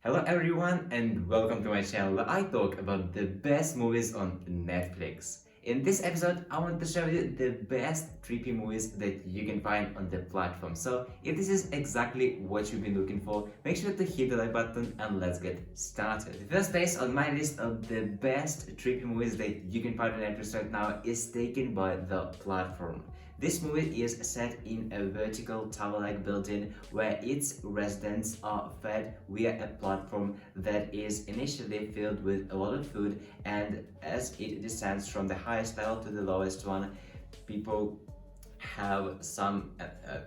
Hello everyone and welcome to my channel where I talk about the best movies on Netflix. In this episode, I want to show you the best trippy movies that you can find on the platform. So if this is exactly what you've been looking for, make sure to hit the like button and let's get started. The first place on my list of the best trippy movies that you can find on Netflix right now is taken by the platform. This movie is set in a vertical tower-like building where its residents are fed via a platform that is initially filled with a lot of food, and as it descends from the highest level to the lowest one, people have some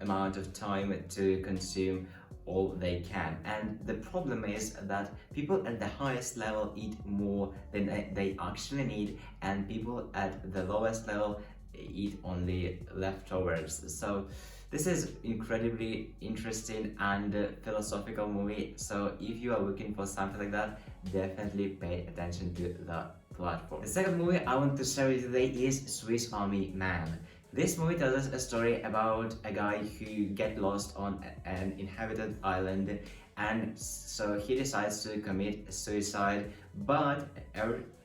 amount of time to consume all they can. And the problem is that people at the highest level eat more than they actually need, and people at the lowest level eat only leftovers. So this is incredibly interesting and philosophical movie. So if you are looking for something like that, definitely pay attention to the platform. The second movie I want to show you today is Swiss Army Man. This movie tells us a story about a guy who gets lost on an inhabited island, and so he decides to commit suicide, but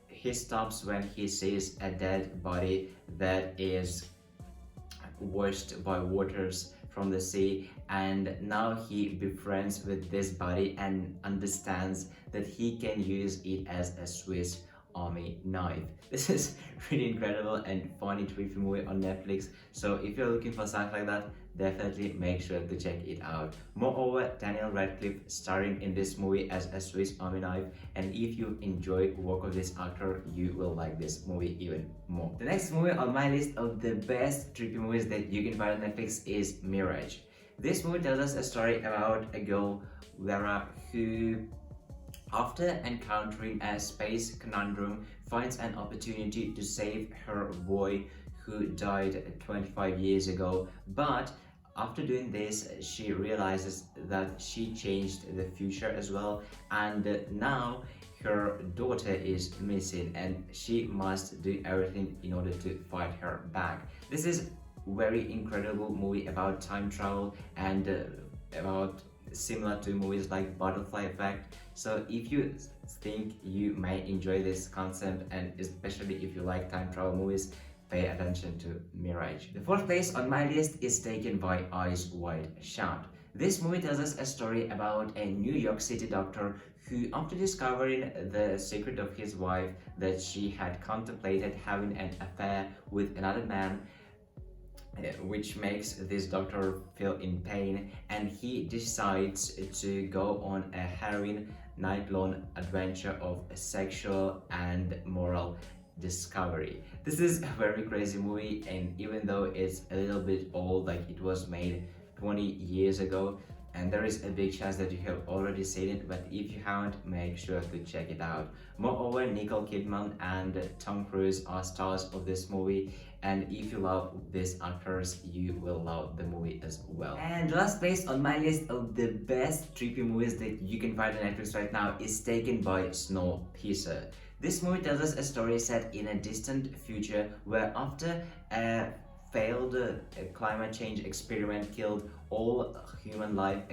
he stops when he sees a dead body that is washed by waters from the sea, and now he befriends with this body and understands that he can use it as a Swiss Army knife. This is really incredible and funny trippy movie on Netflix, so if you're looking for something like that, definitely make sure to check it out. Moreover, Daniel Radcliffe starring in this movie as a Swiss Army knife, and if you enjoy work of this actor, you will like this movie even more. The next movie on my list of the best trippy movies that you can find on Netflix is Mirage. This movie tells us a story about a girl, Vera, who after encountering a space conundrum, finds an opportunity to save her boy who died 25 years ago. But after doing this, she realizes that she changed the future as well, and now her daughter is missing and she must do everything in order to fight her back. This is very incredible movie about time travel and about similar to movies like Butterfly Effect. So if you think you may enjoy this concept, and especially if you like time travel movies, pay attention to Mirage. The fourth place on my list is taken by Eyes Wide Shut. This movie tells us a story about a New York City doctor who, after discovering the secret of his wife, that she had contemplated having an affair with another man, which makes this doctor feel in pain, and he decides to go on a harrowing night-long adventure of sexual and moral discovery. This is a very crazy movie, and even though it's a little bit old, like it was made 20 years ago, and there is a big chance that you have already seen it, but if you haven't, make sure to check it out. Moreover, Nicole Kidman and Tom Cruise are stars of this movie, and if you love these actors, you will love the movie as well. And the last place on my list of the best trippy movies that you can find on Netflix right now is taken by Snowpiercer. This movie tells us a story set in a distant future where after a failed climate change experiment killed all human life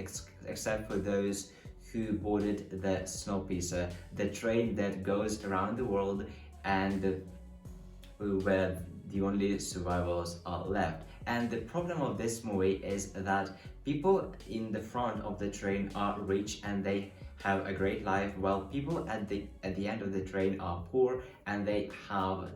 except for those who boarded the Snowpiercer, the train that goes around the world, and where the only survivors are left. And the problem of this movie is that people in the front of the train are rich and they have a great life, while people at the end of the train are poor and they have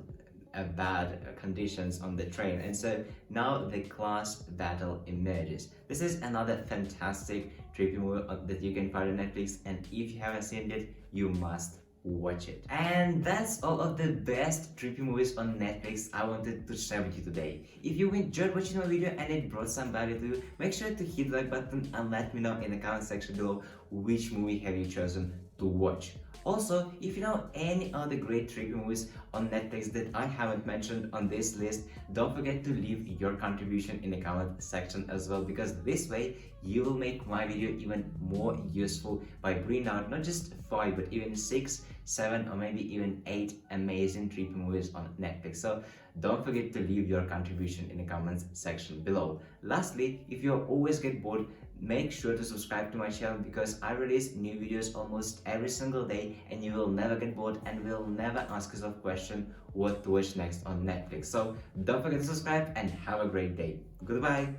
bad conditions on the train, and so now the class battle emerges. This is another fantastic trippy movie that you can find on Netflix, and if you haven't seen it, you must watch it. And that's all of the best trippy movies on Netflix I wanted to share with you today. If you enjoyed watching my video and it brought some value to you, make sure to hit the like button and let me know in the comment section below which movie have you chosen to watch. Also, if you know any other great trippy movies on Netflix that I haven't mentioned on this list, don't forget to leave your contribution in the comment section as well, because this way you will make my video even more useful by bringing out not just 5 but even 6, 7 or maybe even 8 amazing trippy movies on Netflix. So don't forget to leave your contribution in the comments section below. Lastly, if you always get bored, make sure to subscribe to my channel because I release new videos almost every single day and you will never get bored and will never ask yourself question what to watch next on Netflix. So don't forget to subscribe and have a great day. Goodbye.